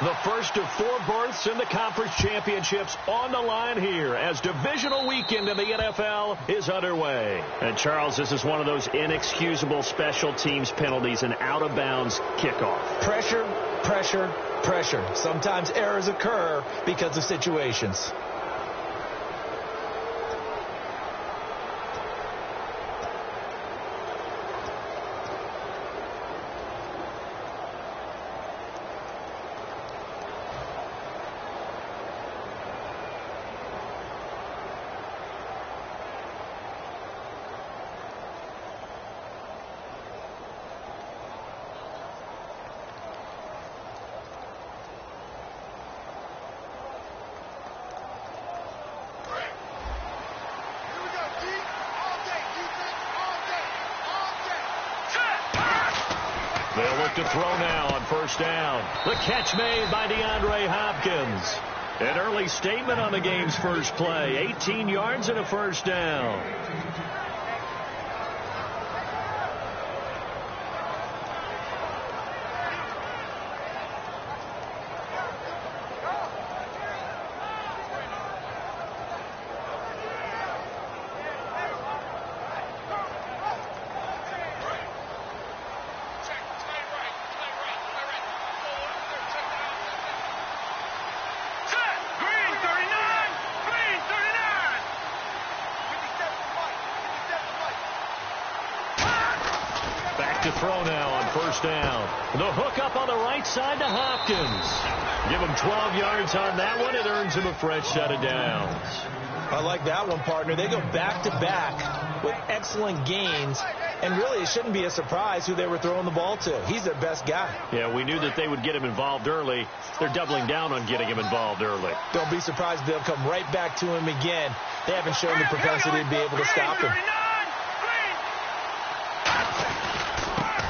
The first of 4 berths in the conference championships on the line here as divisional weekend in the NFL is underway. And, Charles, this is one of those inexcusable special teams penalties, an out-of-bounds kickoff. Pressure, pressure, pressure. Sometimes errors occur because of situations. They'll look to throw now on first down. The catch made by DeAndre Hopkins. An early statement on the game's first play. 18 yards and a first down. To throw now on first down. The hook up on the right side to Hopkins. Give him 12 yards on that one. It earns him a fresh set of downs. I like that one, partner. They go back-to-back with excellent gains. And really, it shouldn't be a surprise who they were throwing the ball to. He's their best guy. Yeah, we knew that they would get him involved early. They're doubling down on getting him involved early. Don't be surprised they'll come right back to him again. They haven't shown the propensity to be able to stop him.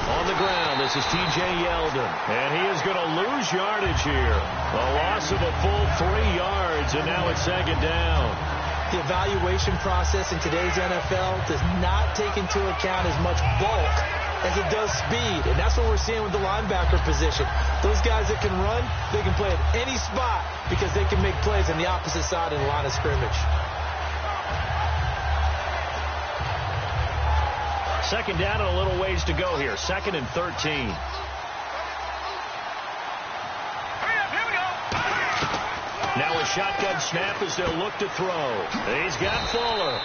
On the ground, this is T.J. Yeldon, and he is going to lose yardage here. A loss of a full 3 yards, and now it's second down. The evaluation process in today's NFL does not take into account as much bulk as it does speed, and that's what we're seeing with the linebacker position. Those guys that can run, they can play at any spot because they can make plays on the opposite side of the line of scrimmage. Second down and a little ways to go here. 2nd and 13. Now a shotgun snap as they'll look to throw. He's got Fuller.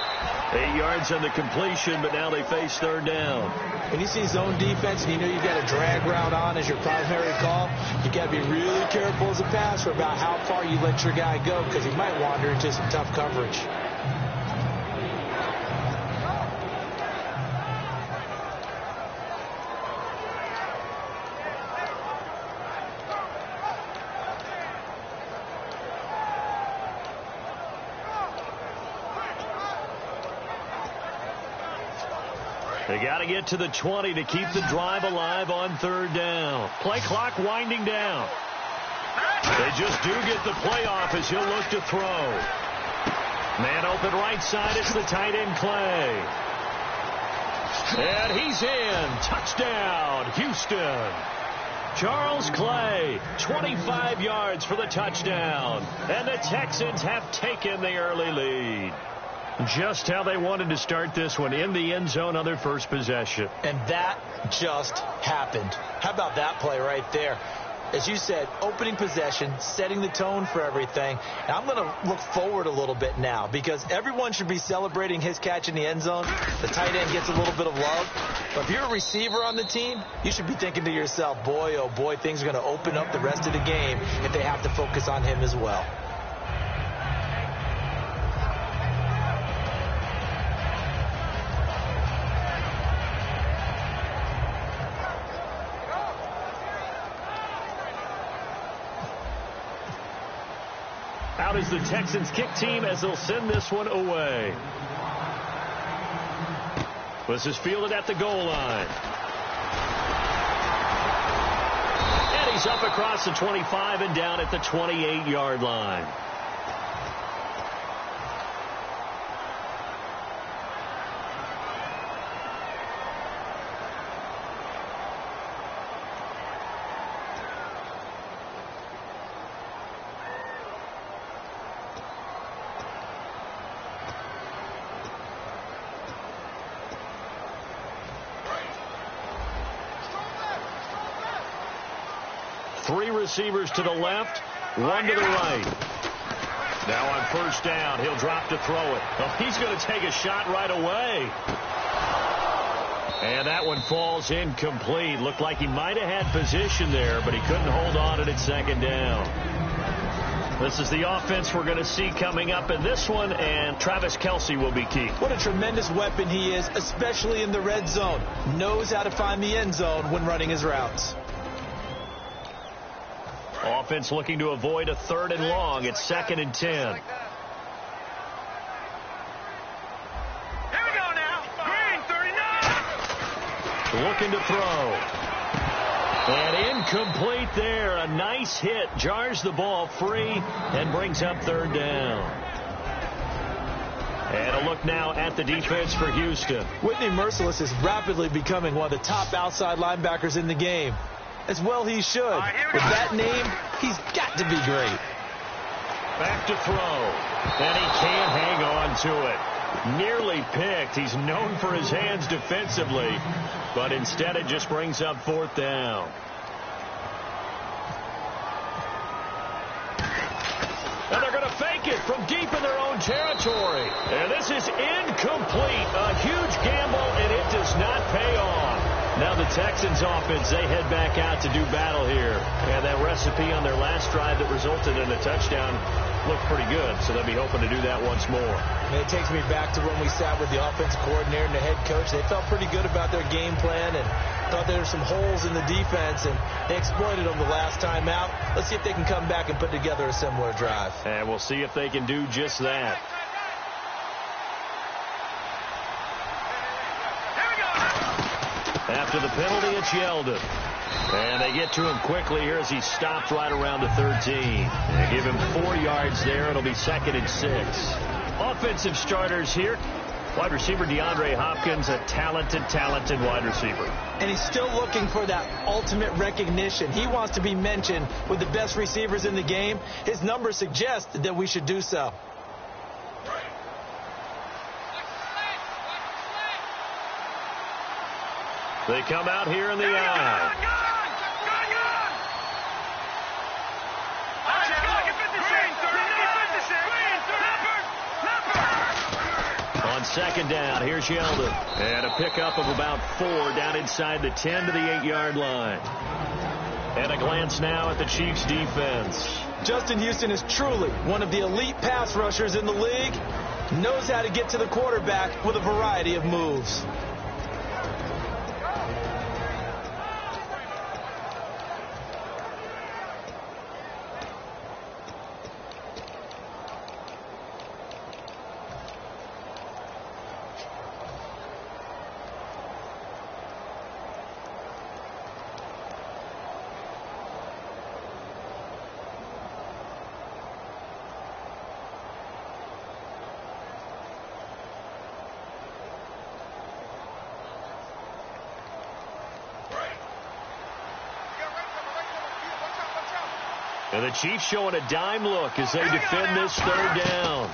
8 yards on the completion, but now they face third down. When you see zone defense and you know you've got a drag route on as your primary call, you got to be really careful as a passer about how far you let your guy go because he might wander into some tough coverage. They got to get to the 20 to keep the drive alive on third down. Play clock winding down. They just do get the play off as he'll look to throw. Man open right side. It's the tight end Clay. And he's in. Touchdown, Houston. Charles Clay, 25 yards for the touchdown. And the Texans have taken the early lead. Just how they wanted to start this one, in the end zone on their first possession. And that just happened. How about that play right there? As you said, opening possession, setting the tone for everything. And I'm going to look forward a little bit now because everyone should be celebrating his catch in the end zone. The tight end gets a little bit of love. But if you're a receiver on the team, you should be thinking to yourself, boy, oh boy, things are going to open up the rest of the game if they have to focus on him as well. Out is the Texans kick team as they'll send this one away. This is fielded at the goal line. And he's up across the 25 and down at the 28-yard line. 3 receivers to the left, 1 to the right. Now on first down, he'll drop to throw it. Oh, he's going to take a shot right away. And that one falls incomplete. Looked like he might have had position there, but he couldn't hold on to it at second down. This is the offense we're going to see coming up in this one, and Travis Kelce will be key. What a tremendous weapon he is, especially in the red zone. Knows how to find the end zone when running his routes. Offense looking to avoid a 3rd and long. It's 2nd and 10. Looking to throw. And incomplete there. A nice hit. Jars the ball free and brings up 3rd down. And a look now at the defense for Houston. Whitney Mercilus is rapidly becoming one of the top outside linebackers in the game. As well he should. With that name, he's got to be great. Back to throw. And he can't hang on to it. Nearly picked. He's known for his hands defensively, but instead it just brings up 4th down. And they're going to fake it from deep in their own territory. And this is incomplete. A huge gamble, and it does not pay off. Now the Texans offense, they head back out to do battle here. And that recipe on their last drive that resulted in a touchdown looked pretty good, so they'll be hoping to do that once more. And it takes me back to when we sat with the offensive coordinator and the head coach. They felt pretty good about their game plan and thought there were some holes in the defense, and they exploited them the last time out. Let's see if they can come back and put together a similar drive. And we'll see if they can do just that. After the penalty, it's Yeldon. And they get to him quickly here as he stopped right around the 13. They give him 4 yards there. It'll be 2nd and 6. Offensive starters here. Wide receiver DeAndre Hopkins, a talented wide receiver. And he's still looking for that ultimate recognition. He wants to be mentioned with the best receivers in the game. His numbers suggest that we should do so. They come out here in the eye. On 2nd down, here's Yeldon. And a pickup of about 4 down inside the 10 to the 8-yard line. And a glance now at the Chiefs' defense. Justin Houston is truly one of the elite pass rushers in the league. Knows how to get to the quarterback with a variety of moves. And the Chiefs showing a dime look as they defend this 3rd down.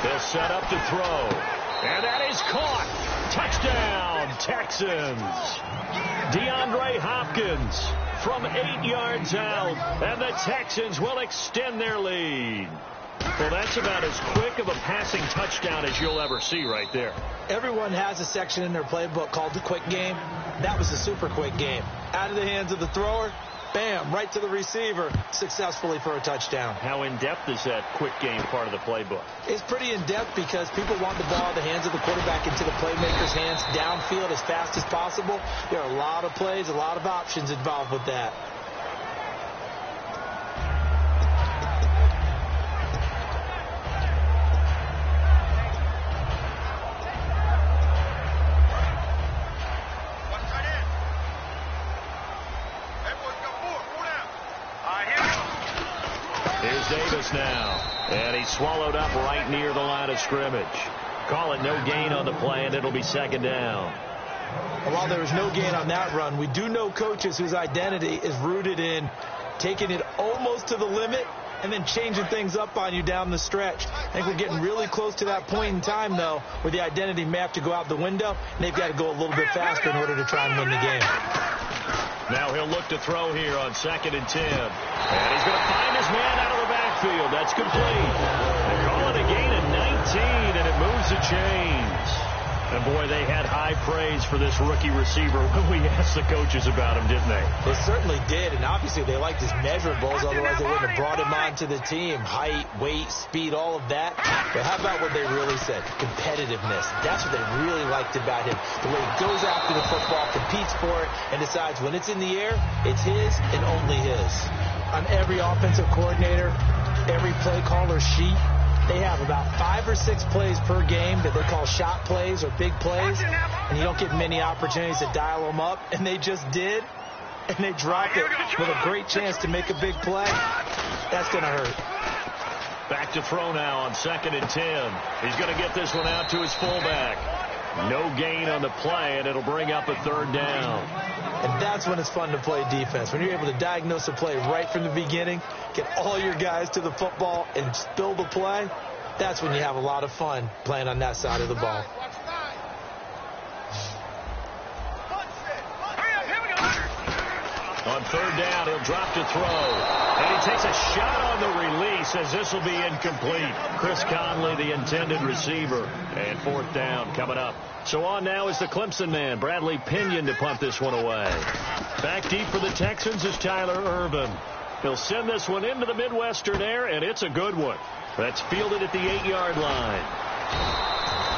They'll set up to throw. And that is caught. Touchdown, Texans. DeAndre Hopkins from 8 yards out. And the Texans will extend their lead. Well, that's about as quick of a passing touchdown as you'll ever see right there. Everyone has a section in their playbook called the quick game. That was a super quick game. Out of the hands of the thrower. Bam, right to the receiver, successfully for a touchdown. How in-depth is that quick game part of the playbook? It's pretty in-depth because people want the ball out of the hands of the quarterback into the playmaker's hands downfield as fast as possible. There are a lot of plays, a lot of options involved with that. Davis now, and he's swallowed up right near the line of scrimmage. Call it no gain on the play, and it'll be 2nd down. While there was no gain on that run, we do know coaches whose identity is rooted in taking it almost to the limit and then changing things up on you down the stretch. I think we're getting really close to that point in time, though, where the identity may have to go out the window, and they've got to go a little bit faster in order to try and win the game. Now he'll look to throw here on 2nd and 10. And he's going to find his man out of the backfield. That's complete. They call it a gain of 19, and it moves the chains. And, boy, they had high praise for this rookie receiver when we asked the coaches about him, didn't they? They certainly did, and obviously they liked his measurables. Otherwise, they wouldn't have brought him onto the team. Height, weight, speed, all of that. But how about what they really said? Competitiveness. That's what they really liked about him. The way he goes after the football, competes for it, and decides when it's in the air, it's his and only his. On every offensive coordinator, every play caller's sheet, they have about 5 or 6 plays per game that they call shot plays or big plays, and you don't get many opportunities to dial them up, and they just did, and they dropped it with a great chance to make a big play. That's going to hurt. Back to throw now on 2nd and 10. He's going to get this one out to his fullback. No gain on the play, and it'll bring up a 3rd down. And that's when it's fun to play defense. When you're able to diagnose a play right from the beginning, get all your guys to the football and spill the play, that's when you have a lot of fun playing on that side of the ball. On 3rd down, he'll drop to throw. And he takes a shot on the release as this will be incomplete. Chris Conley, the intended receiver. And 4th down coming up. So on now is the Clemson man, Bradley Pinion, to punt this one away. Back deep for the Texans is Tyler Irvin. He'll send this one into the Midwestern air, and it's a good one. That's fielded at the 8-yard line.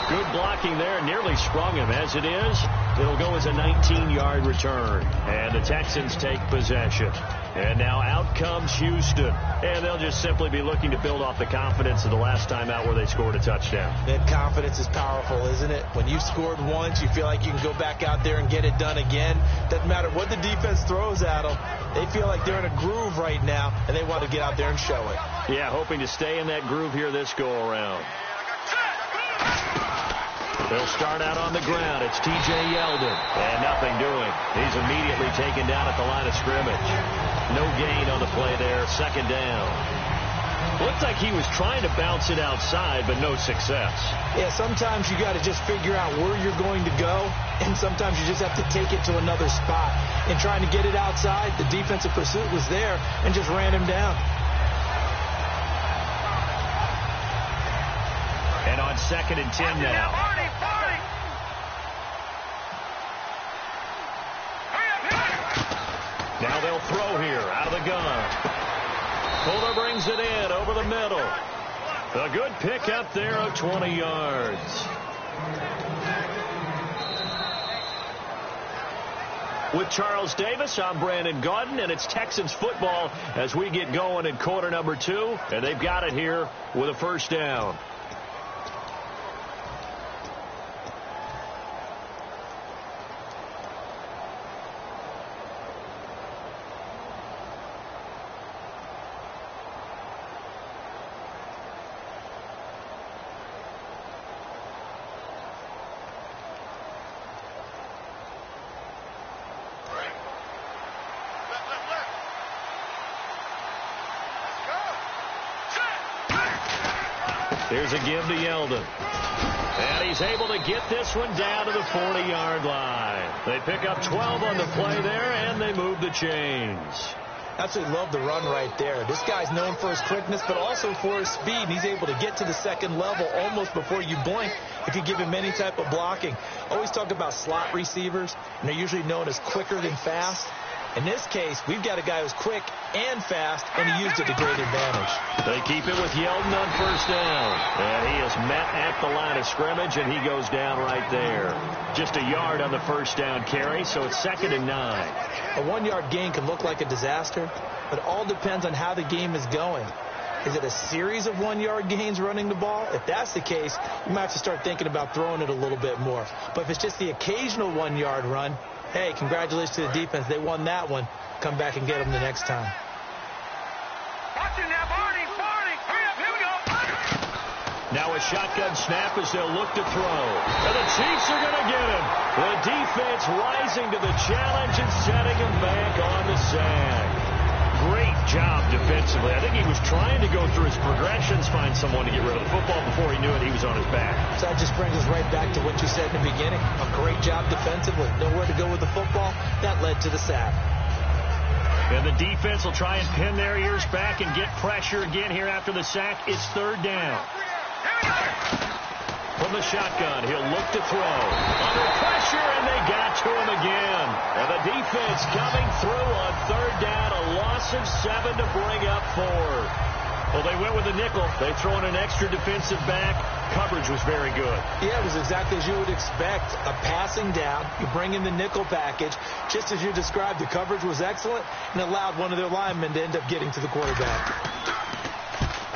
Good blocking there, nearly sprung him. As it is, it'll go as a 19-yard return. And the Texans take possession. And now out comes Houston. And they'll just simply be looking to build off the confidence of the last time out where they scored a touchdown. That confidence is powerful, isn't it? When you've scored once, you feel like you can go back out there and get it done again. Doesn't matter what the defense throws at them. They feel like they're in a groove right now, and they want to get out there and show it. Yeah, hoping to stay in that groove here this go-around. They'll start out on the ground. It's T.J. Yeldon. And nothing doing. He's immediately taken down at the line of scrimmage. No gain on the play there. 2nd down. Looked like he was trying to bounce it outside, but no success. Yeah, sometimes you got to just figure out where you're going to go, and sometimes you just have to take it to another spot. In trying to get it outside, the defensive pursuit was there and just ran him down. And on 2nd and 10 now. Now they'll throw here out of the gun. Fuller brings it in over the middle. A good pick up there of 20 yards. With Charles Davis, I'm Brandon Gaudin, and it's Texans football as we get going in quarter number 2. And they've got it here with a 1st down. Here's a give to Yeldon. And he's able to get this one down to the 40-yard line. They pick up 12 on the play there, and they move the chains. Absolutely love the run right there. This guy's known for his quickness, but also for his speed. And he's able to get to the 2nd level almost before you blink if you give him any type of blocking. Always talk about slot receivers, and they're usually known as quicker than fast. In this case, we've got a guy who's quick and fast, and he used it to great advantage. They keep it with Yeldon on 1st down. And he is met at the line of scrimmage, and he goes down right there. Just a yard on the 1st down carry, so it's 2nd and 9. A 1-yard gain can look like a disaster, but it all depends on how the game is going. Is it a series of 1-yard gains running the ball? If that's the case, you might have to start thinking about throwing it a little bit more. But if it's just the occasional 1-yard run, hey, congratulations to the defense. They won that one. Come back and get them the next time. Now a shotgun snap as they'll look to throw. And the Chiefs are going to get him. The defense rising to the challenge and setting him back on the sack. Great job defensively. I think he was trying to go through his progressions, find someone to get rid of the football. Before he knew it, he was on his back. So that just brings us right back to what you said in the beginning. A great job defensively. Nowhere to go with the football. That led to the sack. And the defense will try and pin their ears back and get pressure again here after the sack. It's third down. From the shotgun, he'll look to throw. Under pressure, and they got to him again. And the defense coming through on third down. A loss of 7 to bring up 4. Well, they went with a nickel. They throw in an extra defensive back. Coverage was very good. Yeah, it was exactly as you would expect. A passing down. You bring in the nickel package. Just as you described, the coverage was excellent and allowed one of their linemen to end up getting to the quarterback.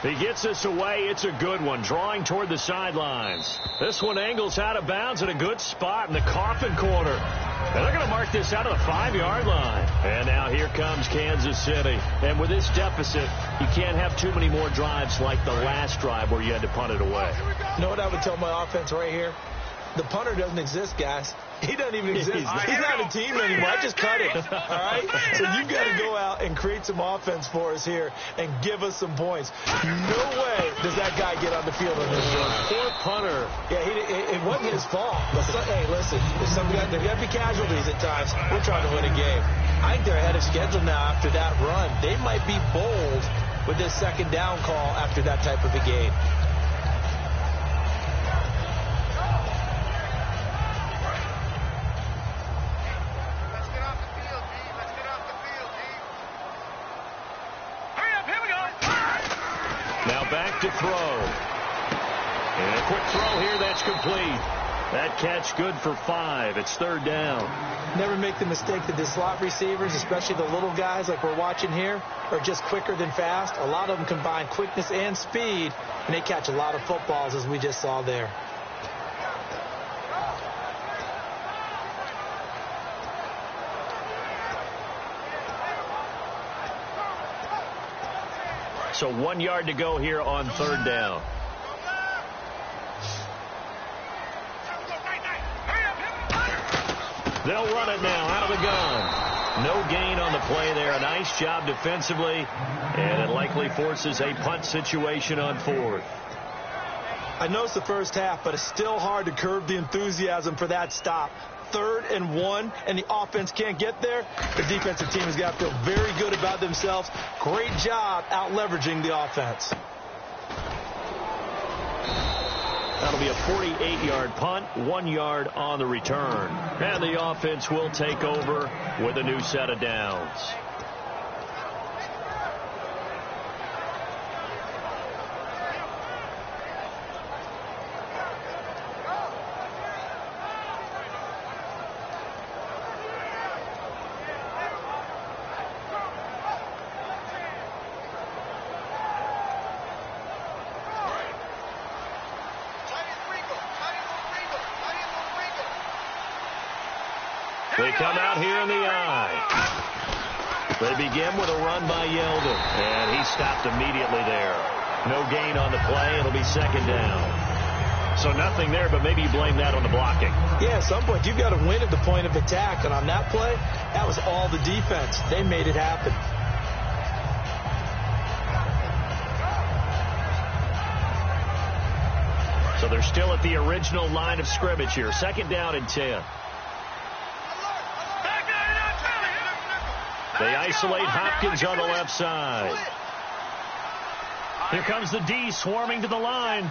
He gets this away. It's a good one, drawing toward the sidelines. This one angles out of bounds at a good spot in the coffin corner. And they're going to mark this out of the 5-yard line. And now here comes Kansas City. And with this deficit, you can't have too many more drives like the last drive where you had to punt it away. You know what I would tell my offense right here? The punter doesn't exist, guys. He doesn't even exist. He's not a team anymore. I just cut it. All right? So you've got to go out and create some offense for us here and give us some points. No way does that guy get on the field on this run. Poor punter. Yeah, it wasn't his fault. But hey, listen, there's got to be casualties at times. We're trying to win a game. I think they're ahead of schedule now after that run. They might be bold with this second down call after that type of a game. Back to throw. And a quick throw here, that's complete. That catch good for 5. It's third down. Never make the mistake that the slot receivers, especially the little guys like we're watching here, are just quicker than fast. A lot of them combine quickness and speed, and they catch a lot of footballs, as we just saw there. So 1 yard to go here on third down. They'll run it now out of the gun. No gain on the play there. A nice job defensively, and it likely forces a punt situation on 4th. I know it's the first half, but it's still hard to curb the enthusiasm for that stop. 3rd and 1, and the offense can't get there. The defensive team has got to feel very good about themselves. Great job out leveraging the offense. That'll be a 48-yard punt, 1 yard on the return. And the offense will take over with a new set of downs. They come out here in the eye. They begin with a run by Yeldon, and he stopped immediately there. No gain on the play. It'll be second down. So nothing there, but maybe you blame that on the blocking. Yeah, at some point, you've got to win at the point of attack, and on that play, that was all the defense. They made it happen. So they're still at the original line of scrimmage here. Second down and 10. They isolate Hopkins on the left side. Here comes the D swarming to the line.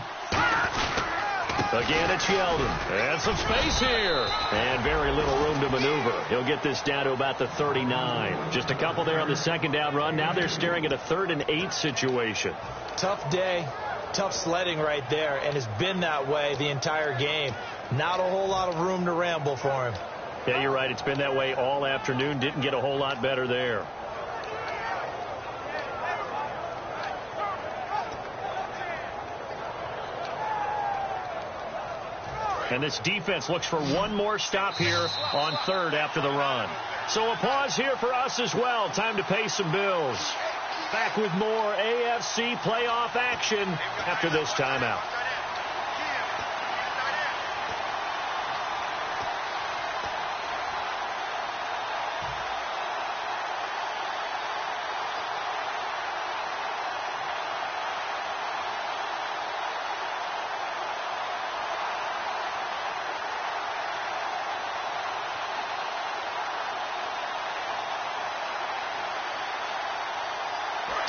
Again, it's Yeldon. And some space here. And very little room to maneuver. He'll get this down to about the 39. Just a couple there on the second down run. Now they're staring at a 3rd and 8 situation. Tough day. Tough sledding right there. And it's been that way the entire game. Not a whole lot of room to ramble for him. Yeah, you're right. It's been that way all afternoon. Didn't get a whole lot better there. And this defense looks for one more stop here on 3rd after the run. So a pause here for us as well. Time to pay some bills. Back with more AFC playoff action after this timeout.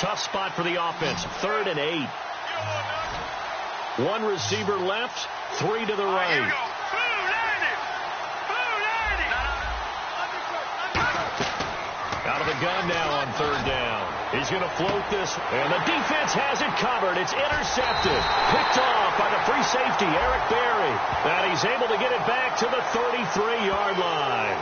Tough spot for the offense. 3rd and 8. One receiver left, 3 to the right. Out of the gun now on 3rd down. He's going to float this, and the defense has it covered. It's intercepted. Picked off by the free safety, Eric Berry. And he's able to get it back to the 33-yard line.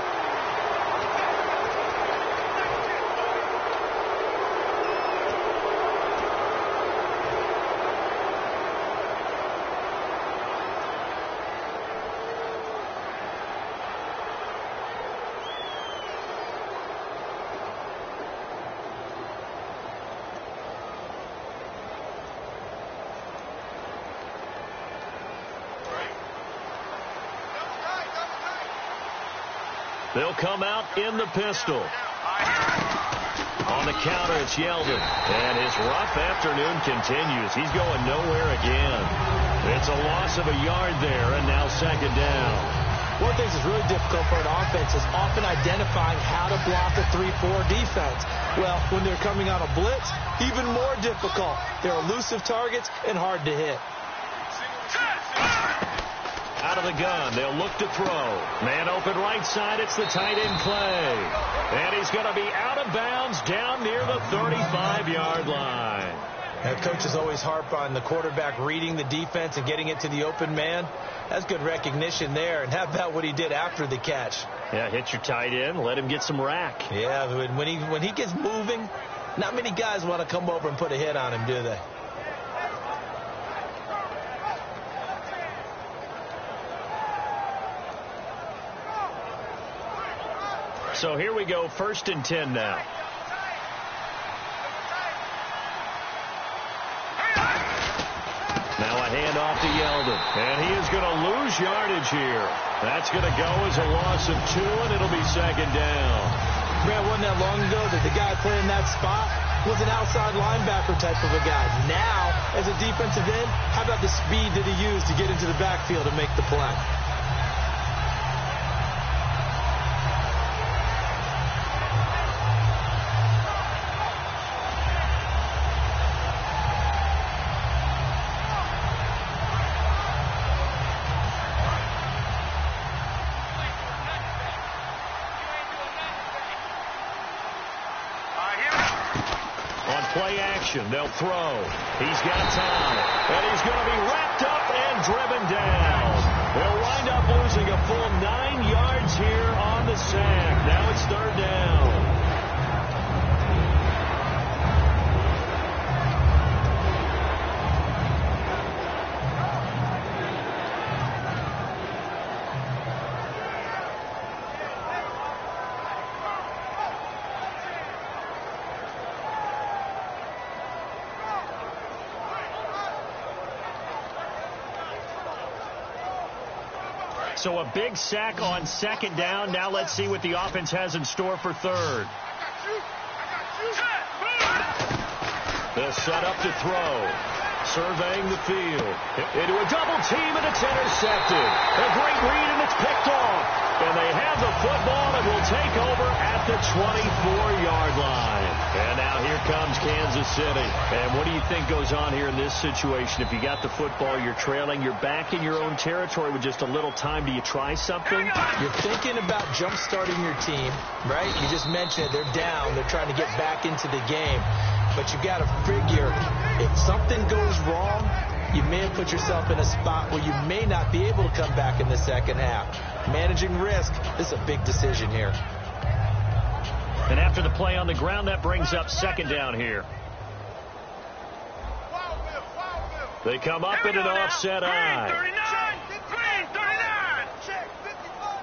They'll come out in the pistol. On the counter, it's Yeldon. And his rough afternoon continues. He's going nowhere again. It's a loss of a yard there, and now 2nd down. One thing that's really difficult for an offense is often identifying how to block a 3-4 defense. Well, when they're coming on a blitz, even more difficult. They're elusive targets and hard to hit. Out of the gun, they'll look to throw. Man open right side, it's the tight end Clay. And he's going to be out of bounds down near the 35-yard line. Now, coaches always harp on the quarterback reading the defense and getting it to the open man. That's good recognition there. And how about what he did after the catch? Yeah, hit your tight end, let him get some rack. Yeah, when he gets moving, not many guys want to come over and put a hit on him, do they? So here we go, 1st and 10 now. Now a handoff to Yeldon. And he is going to lose yardage here. That's going to go as a loss of 2, and it'll be 2nd down. Man, wasn't that long ago that the guy playing that spot was an outside linebacker type of a guy. Now, as a defensive end, how about the speed that he used to get into the backfield and make the play? Play action. They'll throw. He's got time. And he's going to be wrapped up and driven down. They'll wind up losing a full 9 yards here on the sack. Now it's 3rd down. So a big sack on 2nd down. Now let's see what the offense has in store for 3rd. They'll set up to throw. Surveying the field. Into a double team, and it's intercepted. A great read, and it's picked off. And they have the football and will take over at the 24-yard line. And now here comes Kansas City. And what do you think goes on here in this situation? If you got the football, you're trailing, you're back in your own territory with just a little time. Do you try something? You're thinking about jump-starting your team, right? You just mentioned it. They're down. They're trying to get back into the game. But you got to figure, if something goes wrong, you may have put yourself in a spot where you may not be able to come back in the 2nd half. Managing risk, this is a big decision here. And after the play on the ground, that brings up 2nd down here. They come up in an offset eye. 39! Check, 55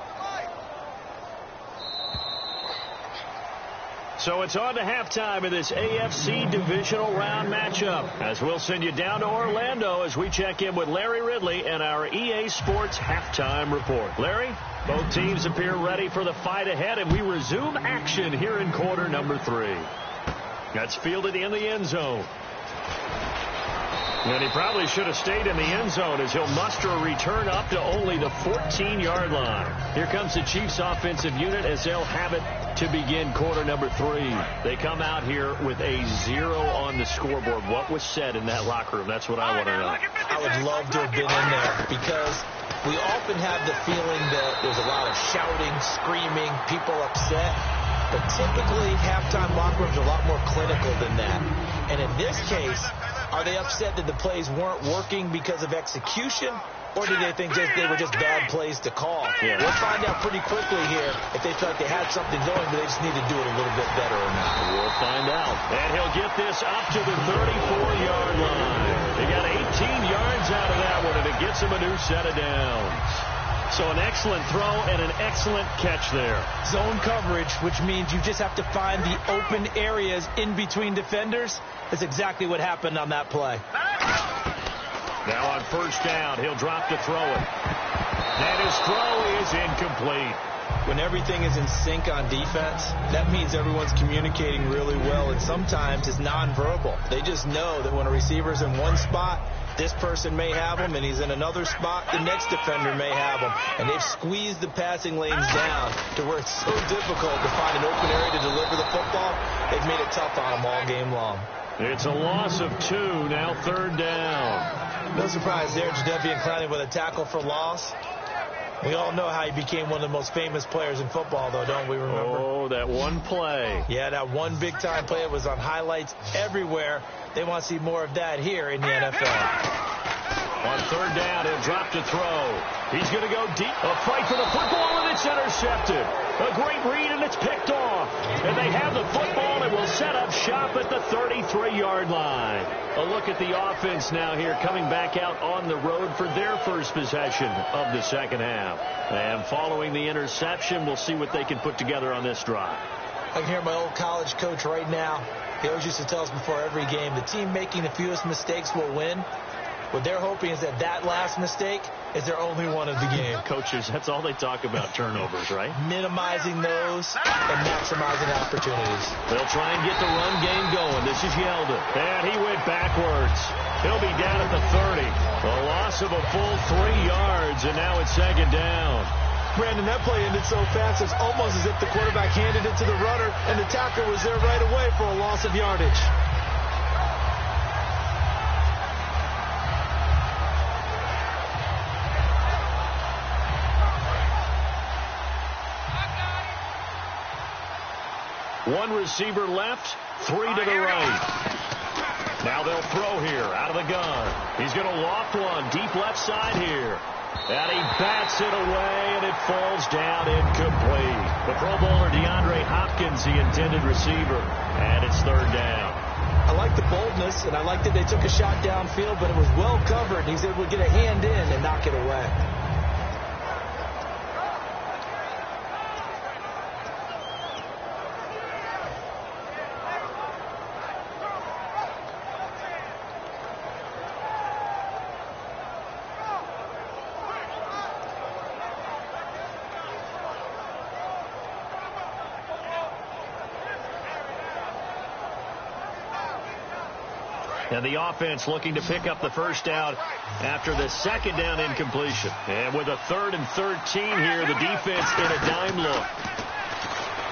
So it's on to halftime in this AFC divisional round matchup, as we'll send you down to Orlando as we check in with Larry Ridley and our EA Sports halftime report. Larry, both teams appear ready for the fight ahead, and we resume action here in quarter number 3. That's fielded in the end zone. And he probably should have stayed in the end zone as he'll muster a return up to only the 14-yard line. Here comes the Chiefs offensive unit as they'll have it to begin quarter number 3. They come out here with a 0 on the scoreboard. What was said in that locker room? That's what I want to know. I would love to have been in there because we often have the feeling that there's a lot of shouting, screaming, people upset. But typically, halftime locker rooms are a lot more clinical than that. And in this case, are they upset that the plays weren't working because of execution? Or do they think they were just bad plays to call? Yeah. We'll find out pretty quickly here if they feel like they had something going, but they just need to do it a little bit better or not. We'll find out. And he'll get this up to the 34-yard line. They got 18 yards out of that one, and it gets him a new set of downs. So an excellent throw and an excellent catch there. Zone coverage, which means you just have to find the open areas in between defenders. That's exactly what happened on that play. Now on first down, he'll drop to throw it. And his throw is incomplete. When everything is in sync on defense, that means everyone's communicating really well, and sometimes it's nonverbal. They just know that when a receiver's in one spot, this person may have him, and he's in another spot, the next defender may have him. And they've squeezed the passing lanes down to where it's so difficult to find an open area to deliver the football. They've made it tough on them all game long. It's a loss of 2, now third down. No surprise there, Jadeveon Clowney with a tackle for loss. We all know how he became one of the most famous players in football, though, don't we remember? Oh, that one play. Yeah, that one big-time play. It was on highlights everywhere. They want to see more of that here in the NFL. On third down, he'll drop to throw. He's going to go deep. A fight for the football, and it's intercepted. A great read, and it's picked off. And they have the football and will set up shop at the 33-yard line. A look at the offense now here, coming back out on the road for their first possession of the second half. And following the interception, we'll see what they can put together on this drive. I can hear my old college coach right now. He always used to tell us before every game, the team making the fewest mistakes will win. What they're hoping is that last mistake is their only one of the game. Coaches, that's all they talk about, turnovers, right? Minimizing those and maximizing opportunities. They'll try and get the run game going. This is Yeldon. And he went backwards. He'll be down at the 30. A loss of a full 3 yards, and now it's second down. Brandon, that play ended so fast, it's almost as if the quarterback handed it to the runner, and the tackler was there right away for a loss of yardage. One receiver left, 3 to the right. Now they'll throw here out of the gun. He's going to loft one deep left side here. And he bats it away, and it falls down incomplete. The Pro Bowler DeAndre Hopkins, the intended receiver, and it's third down. I like the boldness, and I like that they took a shot downfield, but it was well covered. He's able to get a hand in and knock it away. And the offense looking to pick up the first down after the second down incompletion. And with a 3rd and 13 here, the defense in a dime look.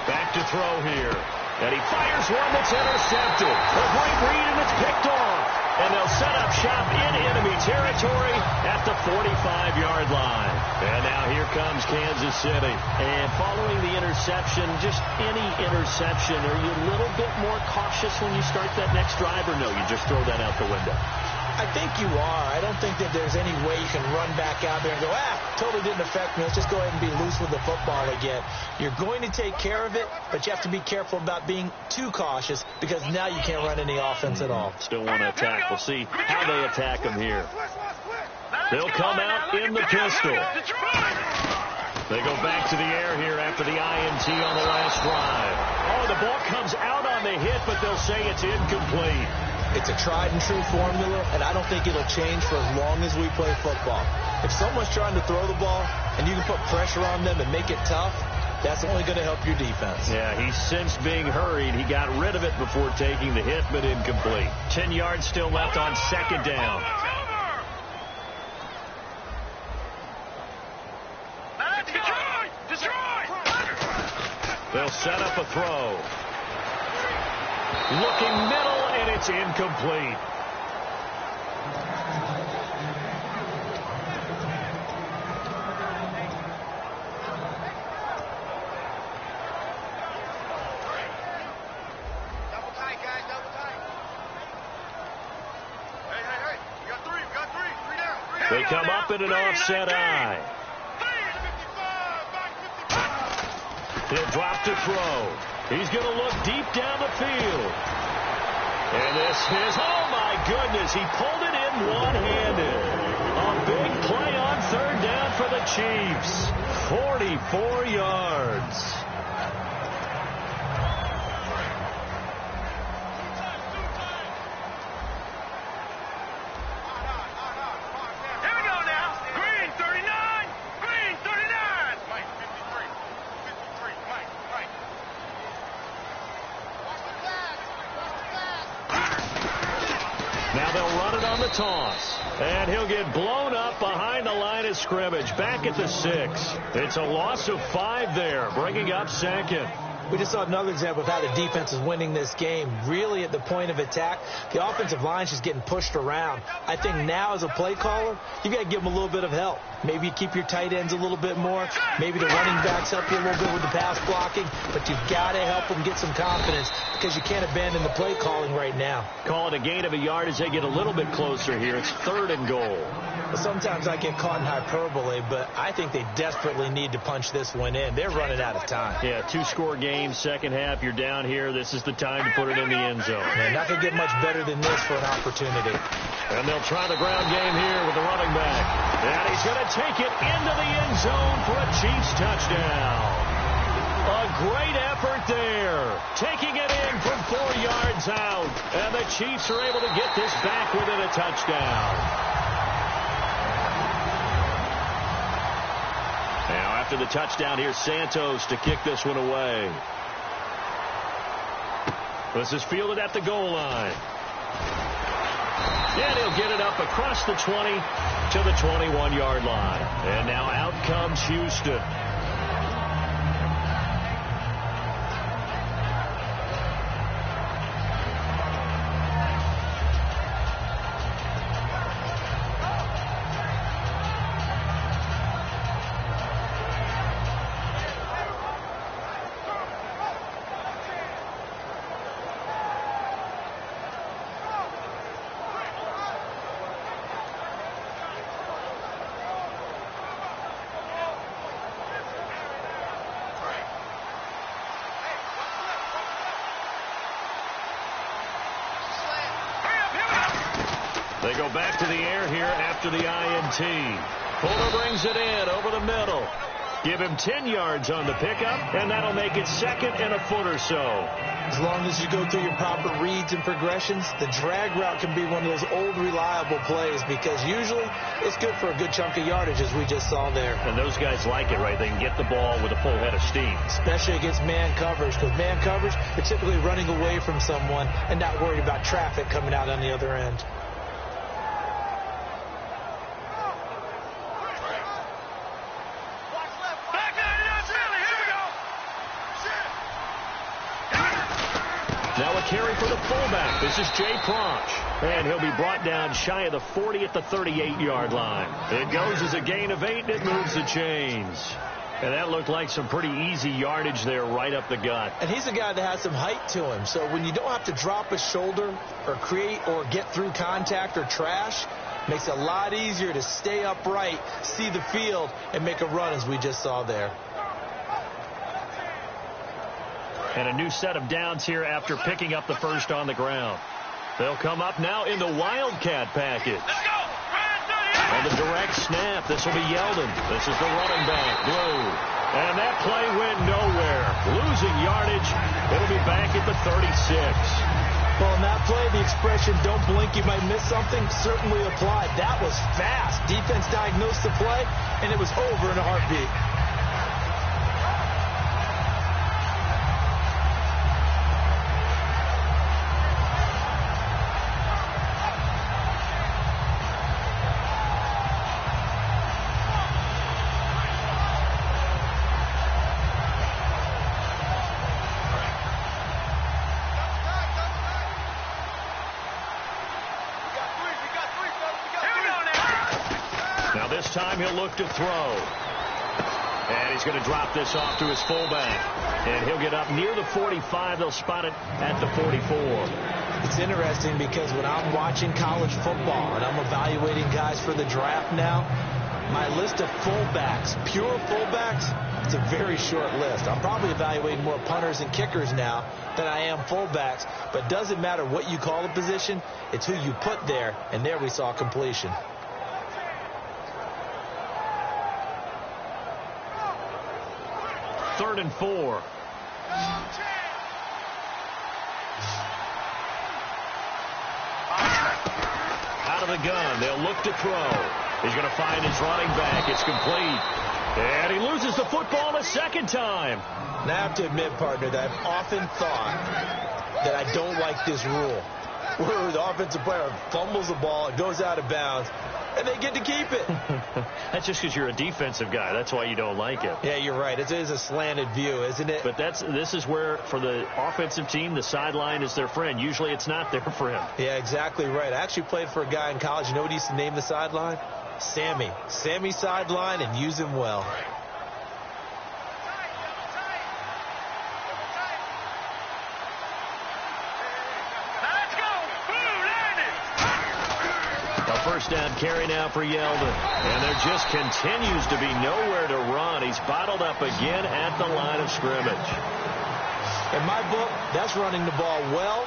Back to throw here. And he fires one that's intercepted. A great read, and it's picked off. And they'll set up shop in enemy territory at the 45-yard line. And now here comes Kansas City. And following the interception, just any interception, are you a little bit more cautious when you start that next drive, or no, you just throw that out the window? I think you are. I don't think that there's any way you can run back out there and go, totally didn't affect me. Let's just go ahead and be loose with the football again. You're going to take care of it, but you have to be careful about being too cautious because now you can't run any offense at all. Still want to attack. We'll see how they attack them here. They'll come out in the pistol. They go back to the air here after the INT on the last drive. Oh, the ball comes out on the hit, but they'll say it's incomplete. It's a tried-and-true formula, and I don't think it'll change for as long as we play football. If someone's trying to throw the ball and you can put pressure on them and make it tough, That's only going to help your defense. Yeah, he sensed being hurried. He got rid of it before taking the hit, but incomplete. 10 yards still left on second down. They'll set up a throw. Looking middle, and it's incomplete. They come up in an offset eye. He'll drop to throw. He's going to look deep down the field. And this is, oh my goodness, he pulled it in one-handed. A big play on third down for the Chiefs. 44 yards. Now they'll run it on the toss. And he'll get blown up behind the line of scrimmage. Back at the 6. It's a loss of 5 there, bringing up second. We just saw another example of how the defense is winning this game. Really at the point of attack, the offensive line's just getting pushed around. I think now as a play caller, you got to give them a little bit of help. Maybe you keep your tight ends a little bit more. Maybe the running backs help you a little bit with the pass blocking. But you've got to help them get some confidence because you can't abandon the play calling right now. Call it a gain of a yard as they get a little bit closer here. It's 3rd and goal. Well, sometimes I get caught in hyperbole, but I think they desperately need to punch this one in. They're running out of time. Yeah, 2-score game, second half. You're down here. This is the time to put it in the end zone. Man, not going to get much better than this for an opportunity. And they'll try the ground game here with the running back. And he's going to take it into the end zone for a Chiefs touchdown. A great effort there. Taking it in from 4 yards out. And the Chiefs are able to get this back within a touchdown. Now, after the touchdown, here's Santos to kick this one away. This is fielded at the goal line. And he'll get it up across the 20 to the 21-yard line. And now out comes Houston. They go back to the air here after the INT. Fuller brings it in over the middle. Give him 10 yards on the pickup, and that'll make it 2nd and a foot or so. As long as you go through your proper reads and progressions, the drag route can be one of those old reliable plays because usually it's good for a good chunk of yardage as we just saw there. And those guys like it, right? They can get the ball with a full head of steam. Especially against man coverage, because man coverage, you're typically running away from someone and not worried about traffic coming out on the other end. Now a carry for the fullback. This is Jay Pronch. And he'll be brought down shy of the 40 at the 38-yard line. It goes as a gain of 8, and it moves the chains. And that looked like some pretty easy yardage there right up the gut. And he's a guy that has some height to him. So when you don't have to drop a shoulder or create or get through contact or trash, makes it a lot easier to stay upright, see the field, and make a run as we just saw there. And a new set of downs here after picking up the first on the ground. They'll come up now in the Wildcat package. And the direct snap. This will be Yeldon. This is the running back, Blue. And that play went nowhere. Losing yardage. It'll be back at the 36. Well, in that play, the expression, don't blink, you might miss something, certainly applied. That was fast. Defense diagnosed the play, and it was over in a heartbeat. time he'll look to throw. And he's going to drop this off to his fullback. And he'll get up near the 45. They'll spot it at the 44. It's interesting because when I'm watching college football and I'm evaluating guys for the draft now, my list of fullbacks, pure fullbacks, it's a very short list. I'm probably evaluating more punters and kickers now than I am fullbacks. But it doesn't matter what you call the position. It's who you put there. And there we saw completion. Third and 4. Out of the gun. They'll look to throw. He's going to find his running back. It's complete. And he loses the football a second time. Now, I have to admit, partner, that I've often thought that I don't like this rule, where the offensive player fumbles the ball, it goes out of bounds, and they get to keep it. That's just because you're a defensive guy. That's why you don't like it. Yeah, you're right. It is a slanted view, isn't it? But this is where, for the offensive team, the sideline is their friend. Usually it's not their friend. Yeah, exactly right. I actually played for a guy in college. You know what he used to name the sideline? Sammy. Sammy sideline, and use him well. First down carry now for Yeldon. And there just continues to be nowhere to run. He's bottled up again at the line of scrimmage. In my book, that's running the ball well,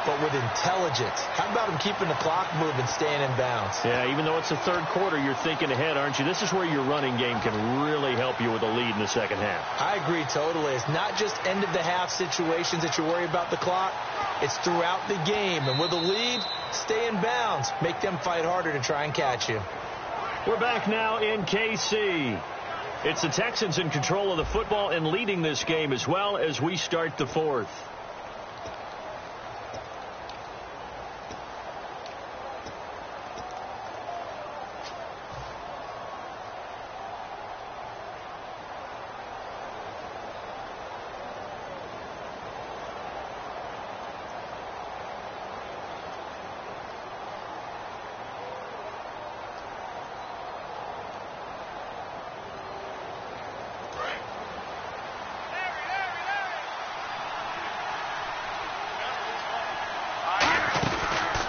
but with intelligence. How about him keeping the clock moving, staying in bounds? Yeah, even though it's the third quarter, you're thinking ahead, aren't you? This is where your running game can really help you with a lead in the second half. I agree totally. It's not just end-of-the-half situations that you worry about the clock. It's throughout the game. And with a lead, stay in bounds. Make them fight harder to try and catch you. We're back now in KC. It's the Texans in control of the football and leading this game as well as we start the fourth.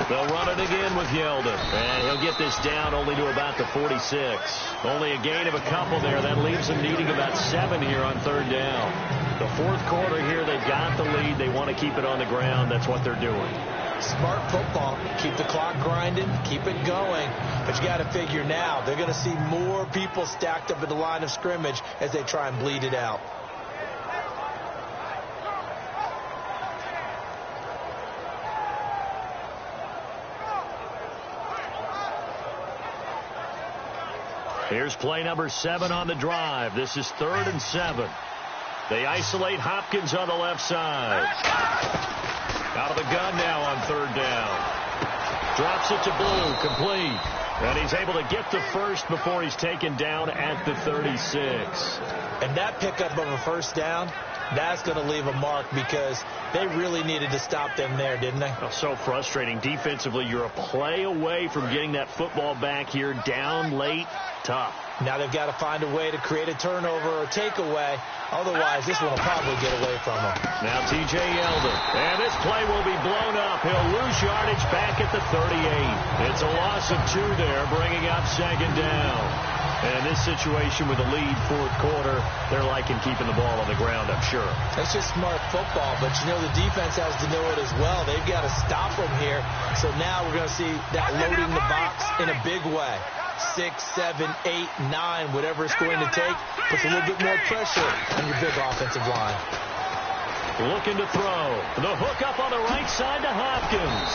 They'll run it again with Yeldon. And he'll get this down only to about the 46. Only a gain of a couple there. That leaves them needing about 7 here on third down. The fourth quarter here, they've got the lead. They want to keep it on the ground. That's what they're doing. Smart football. Keep the clock grinding. Keep it going. But you got to figure now, they're going to see more people stacked up at the line of scrimmage as they try and bleed it out. Here's play number 7 on the drive. This is 3rd and 7. They isolate Hopkins on the left side. Out of the gun now on third down. Drops it to Blue, complete. And he's able to get the first before he's taken down at the 36. And that pickup of a first down, that's going to leave a mark because they really needed to stop them there, didn't they? Oh, so frustrating. Defensively, you're a play away from getting that football back here down late. Tough. Now they've got to find a way to create a turnover or takeaway. Otherwise, this one will probably get away from them. Now T.J. Yeldon. And this play will be blown up. He'll lose yardage back at the 38. It's a loss of 2 there, bringing up second down. And this situation with the lead fourth quarter, they're liking keeping the ball on the ground, I'm sure. That's just smart football, but you know the defense has to know it as well. They've got to stop them here. So now we're going to see that loading the box in a big way. 6, 7, 8, 9, whatever it's going to take, puts a little bit more pressure on your big offensive line. Looking to throw. The hook up on the right side to Hopkins.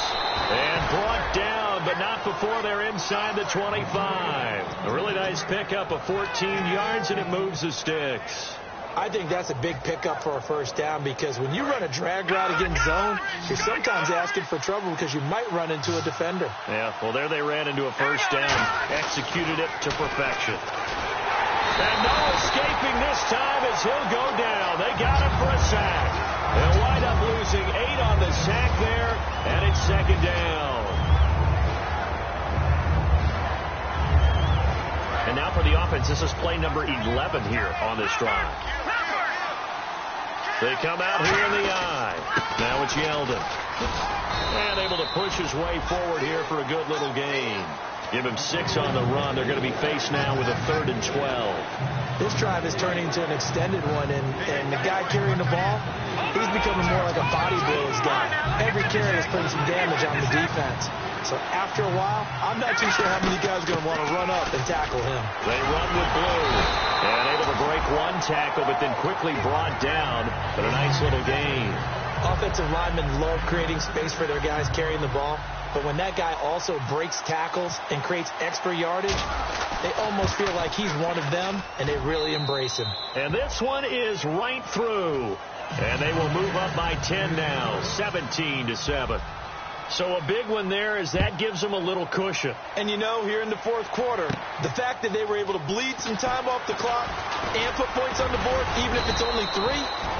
And brought down, but not before they're inside the 25. A really nice pickup of 14 yards, and it moves the sticks. I think that's a big pickup for a first down because when you run a drag route against zone, you're sometimes asking for trouble because you might run into a defender. Yeah, well, there they ran into a first down, executed it to perfection. And no escaping this time as he'll go down. They got him for a sack. They'll wind up losing 8 on the sack there, and it's second down. Now for the offense, this is play number 11 here on this drive. They come out here in the I. Now it's Yeldon. And able to push his way forward here for a good little gain. Give him 6 on the run. They're going to be faced now with a 3rd and 12. This drive is turning into an extended one, and the guy carrying the ball, he's becoming more like a body blows guy. Every carry is putting some damage on the defense. So after a while, I'm not too sure how many guys are going to want to run up and tackle him. They run with blue. And able to break one tackle, but then quickly brought down. But a nice little gain. Offensive linemen love creating space for their guys carrying the ball. But when that guy also breaks tackles and creates extra yardage, they almost feel like he's one of them, and they really embrace him. And this one is right through. And they will move up by 10 now, 17-7. So a big one there as that gives them a little cushion. And you know, here in the fourth quarter, the fact that they were able to bleed some time off the clock and put points on the board, even if it's only 3,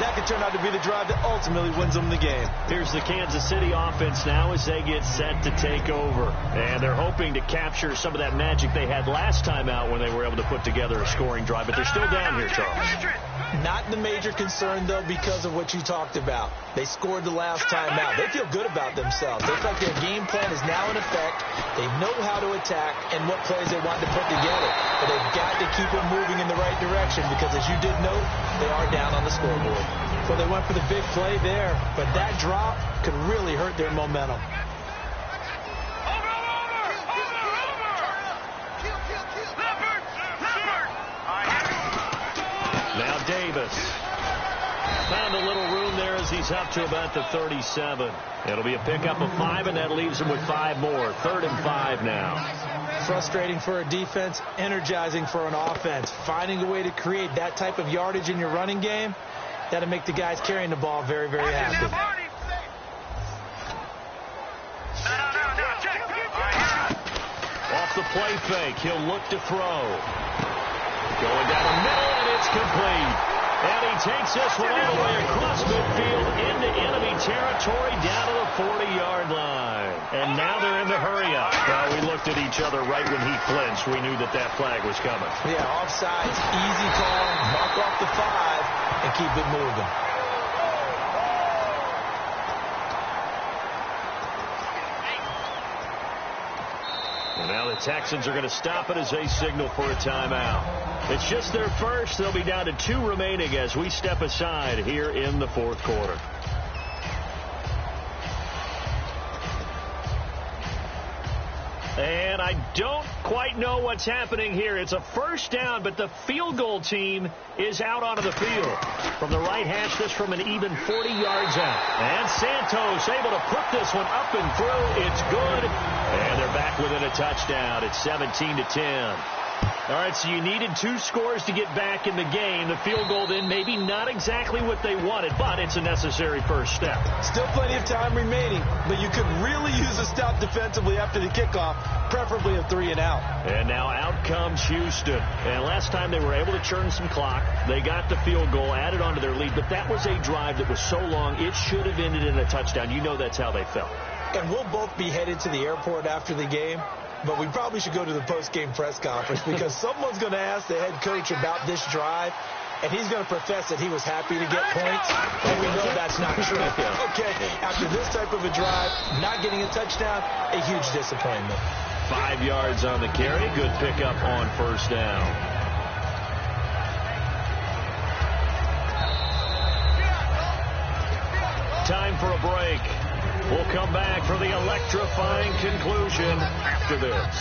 that could turn out to be the drive that ultimately wins them the game. Here's the Kansas City offense now as they get set to take over. And they're hoping to capture some of that magic they had last time out when they were able to put together a scoring drive. But they're still down here, Charles. Not the major concern, though, because of what you talked about. They scored the last time out. They feel good about themselves. They feel like their game plan is now in effect. They know how to attack and what plays they want to put together. But they've got to keep it moving in the right direction because, as you did note, they are down on the scoreboard. So they went for the big play there, but that drop could really hurt their momentum. Now Davis. Found a little room there as he's up to about the 37. It'll be a pickup of 5, and that leaves him with 5 more. 3rd and 5 now. Frustrating for a defense, energizing for an offense. Finding a way to create that type of yardage in your running game, that'll make the guys carrying the ball very, very happy. Off the play fake, he'll look to throw. Going down the middle, and it's complete. And he takes this one all the way across midfield into enemy territory down to the 40-yard line. And now they're in the hurry-up. Well, we looked at each other right when he flinched. We knew that that flag was coming. Yeah, offsides, easy call, mark off the 5, and keep it moving. And now the Texans are going to stop it as they signal for a timeout. It's just their first. They'll be down to 2 remaining as we step aside here in the fourth quarter. And I don't quite know what's happening here. It's a first down, but the field goal team is out onto the field. From the right hash, this from an even 40 yards out. And Santos able to put this one up and through. It's good. And they're back within a touchdown. It's 17-10. All right, so you needed 2 scores to get back in the game. The field goal then maybe not exactly what they wanted, but it's a necessary first step. Still plenty of time remaining, but you could really use a stop defensively after the kickoff, preferably a 3 and out. And now out comes Houston. And last time they were able to churn some clock. They got the field goal, added on to their lead, but that was a drive that was so long it should have ended in a touchdown. You know that's how they felt. And we'll both be headed to the airport after the game. But we probably should go to the post-game press conference because someone's going to ask the head coach about this drive, and he's going to profess that he was happy to get points, and we know that's not true. Okay, after this type of a drive, not getting a touchdown, a huge disappointment. 5 yards on the carry. Good pickup on first down. Time for a break. We'll come back for the electrifying conclusion after this.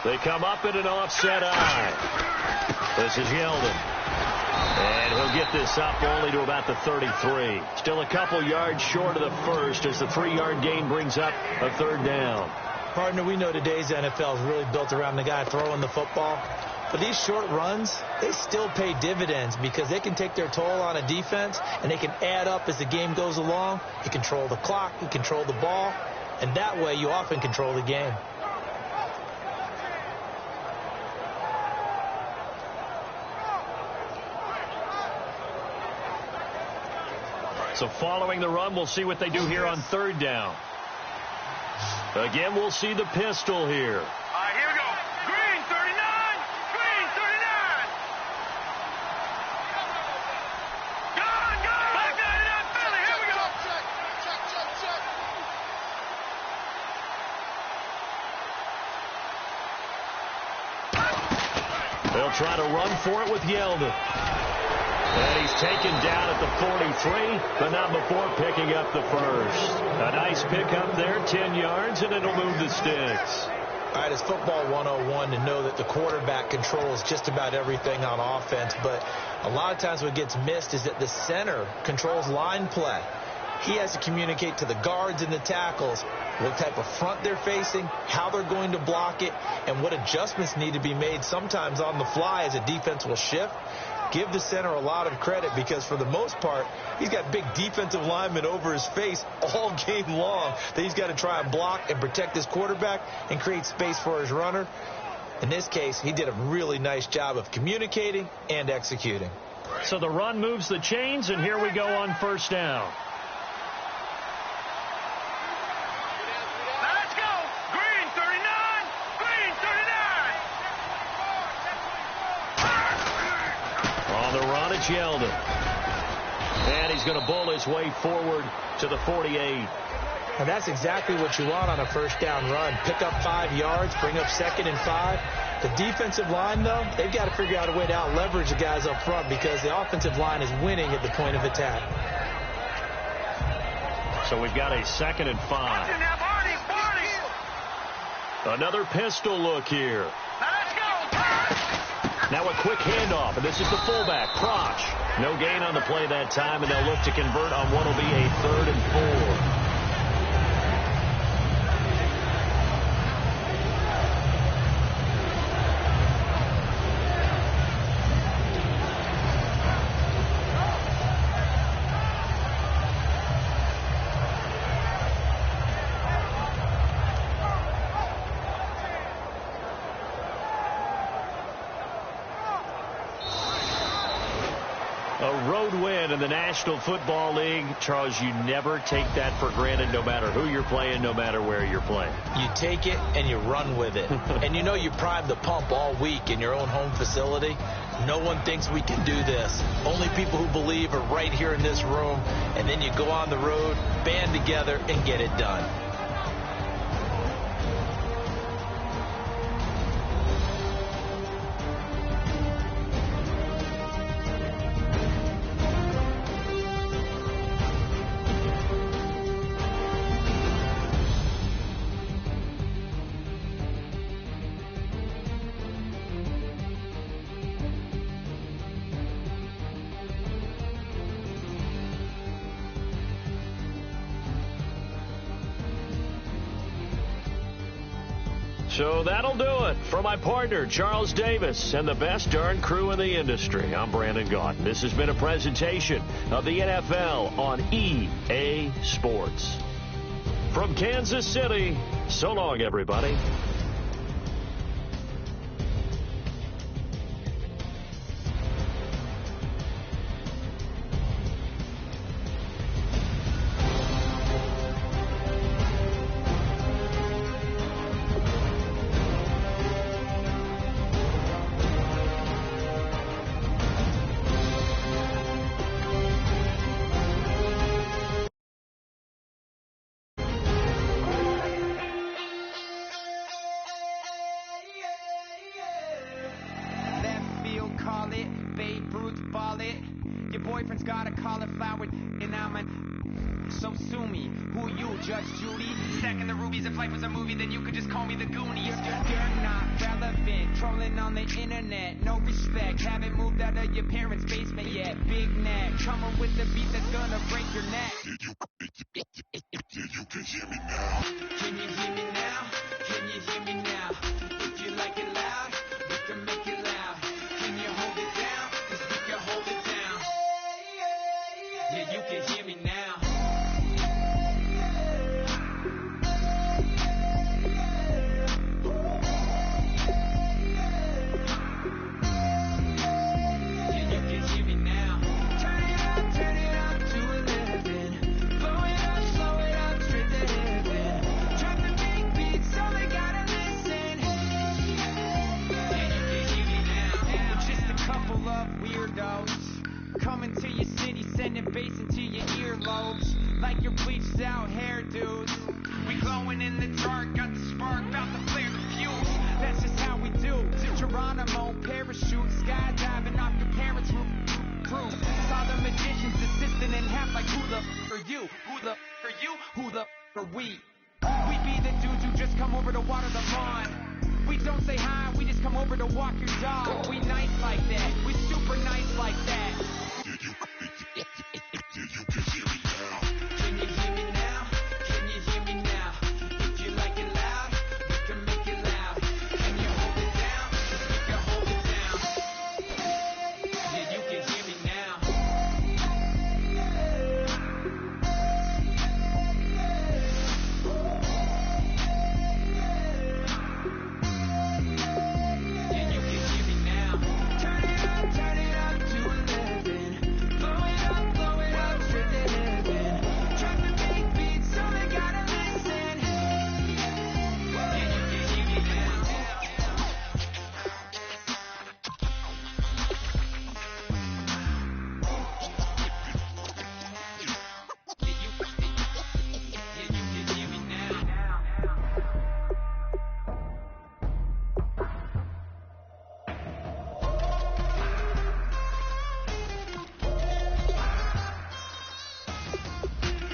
They come up in an offset eye. This is Yeldon. And he'll get this up only to about the 33. Still a couple yards short of the first as the 3-yard gain brings up a third down. Partner, we know today's NFL is really built around the guy throwing the football. But these short runs, they still pay dividends because they can take their toll on a defense and they can add up as the game goes along. You control the clock, you control the ball, and that way you often control the game. So following the run, we'll see what they do here on third down. Again, we'll see the pistol here. All right, here we go. Green 39. Green 39. Gone. Back 99 Philly. Here we go. Check. They'll try to run for it with Yeldon. And he's taken down at the 43, but not before picking up the first. A nice pickup there, 10 yards, and it'll move the sticks. All right, it's football 101 to know that the quarterback controls just about everything on offense, but a lot of times what gets missed is that the center controls line play. He has to communicate to the guards and the tackles what type of front they're facing, how they're going to block it, and what adjustments need to be made sometimes on the fly as a defense will shift. Give the center a lot of credit because for the most part, he's got big defensive linemen over his face all game long that he's got to try and block and protect his quarterback and create space for his runner. In this case, he did a really nice job of communicating and executing. So the run moves the chains, and here we go on first down. Let's go. Green 39. Green 39. On the run, it's Yeldon. And he's going to bull his way forward to the 48. And that's exactly what you want on a first down run. Pick up 5 yards, bring up 2nd and 5. The defensive line, though, they've got to figure out a way to out-leverage the guys up front because the offensive line is winning at the point of attack. So we've got a 2nd and 5. Another pistol look here. Let's go. Now a quick handoff, and this is the fullback, Proch. No gain on the play that time, and they'll look to convert on what will be a 3rd and 4. A road win in the National Football League. Charles, you never take that for granted no matter who you're playing, no matter where you're playing. You take it and you run with it. And you know you primed the pump all week in your own home facility. No one thinks we can do this. Only people who believe are right here in this room. And then you go on the road, band together, and get it done. So that'll do it for my partner, Charles Davis, and the best darn crew in the industry. I'm Brandon Gaudin. This has been a presentation of the NFL on EA Sports. From Kansas City, so long, everybody. boyfriend's got a cauliflower and I'm an... So sue me. Who you, Judge Judy? stacking the rubies. If life was a movie, then you could just call me the Goonies. You're not relevant, trolling on the internet. No respect, haven't moved out of your parents' basement yet. Big neck, coming with the beat that's gonna break your neck. You can hear me now. Can you hear me now? Can you hear me now? If you like it loud, we can make it loud. Can you hold it down? 'Cause we can hold it down. Yeah, you can hear me now. Coming to your city, sending bass into your earlobes. Like your bleached out hairdos. We glowing in the dark, got the spark, about to flare the fuse. That's just how we do. To Geronimo, parachute, skydiving off your parents' roof. Saw the magician's assistant in half like who the are you? Who the are you? Who the are we? We be the dudes who just come over to water the lawn. We don't say hi, we just come over to walk your dog. We nice like that, we super nice like that. You can hear me now. Can you hear me now? Can you hear me now? If you like it loud, we can make it loud. Can you hold it down? 'Cause we can hold it down. Yeah, you can hear me now. Yeah, you can hear me now. Turn it up to 11. Blow it up straight to heaven. Drop the big beats, so they gotta listen. Yeah, you can hear me now.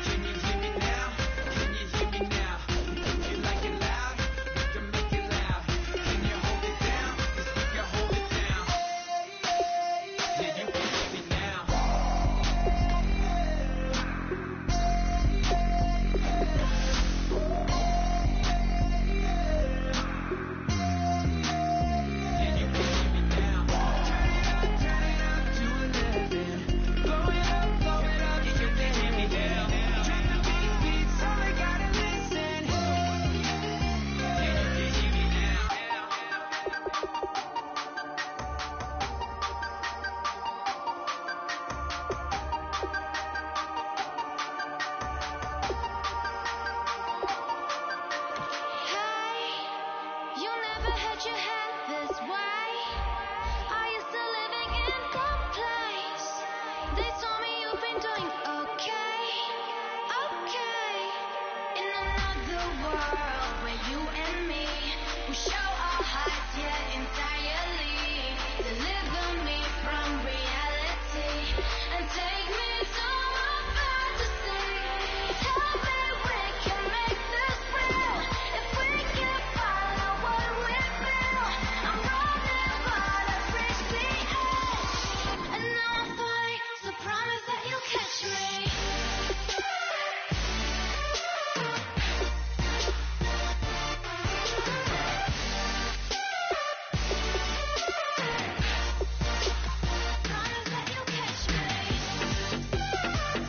Can you hear me now? Can you hear me now? If you like it loud, we can make it loud. Can you hold it down? 'Cause we can hold it down. Yeah, you can hear me now. Yeah, you can hear me now. Turn it up to 11. Blow it up straight to heaven. Drop the big beats, so they gotta listen. Yeah, you can hear me now. Hey, you never had your head this way. Are you still living in that place? They told me you've been doing okay, okay. In another world where you and me, we show our hearts, yeah, entirely. Deliver me from reality and take me to my fantasy. Tell me we can make this real if we can follow what we feel. I'm running, but I've reached the edge, and now I'm falling. So promise that you'll catch me. Promise that you'll catch me.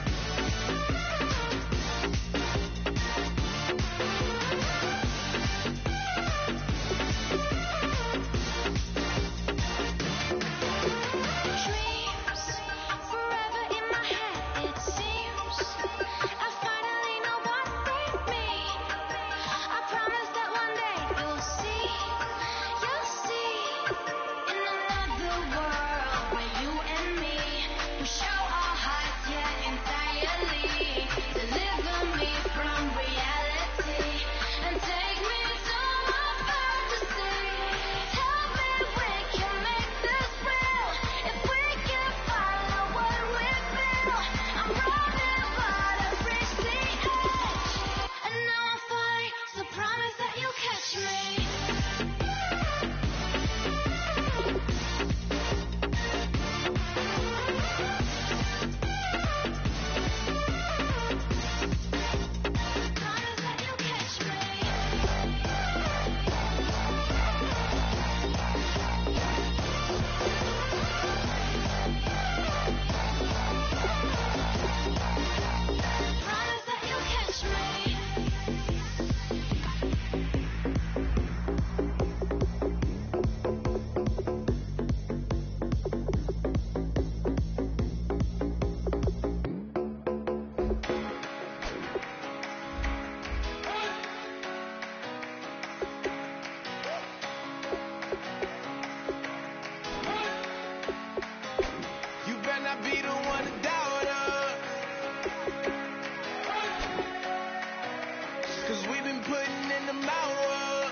Cause we've been putting in the hours.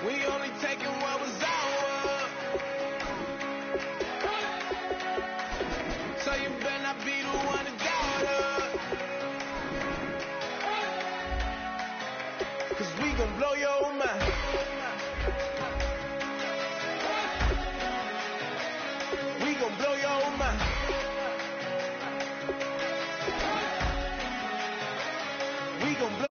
We only taking what was ours. So you better not be the one to doubt us. Cause we gon' blow your mind. We gon' blow your mind. We gon' blow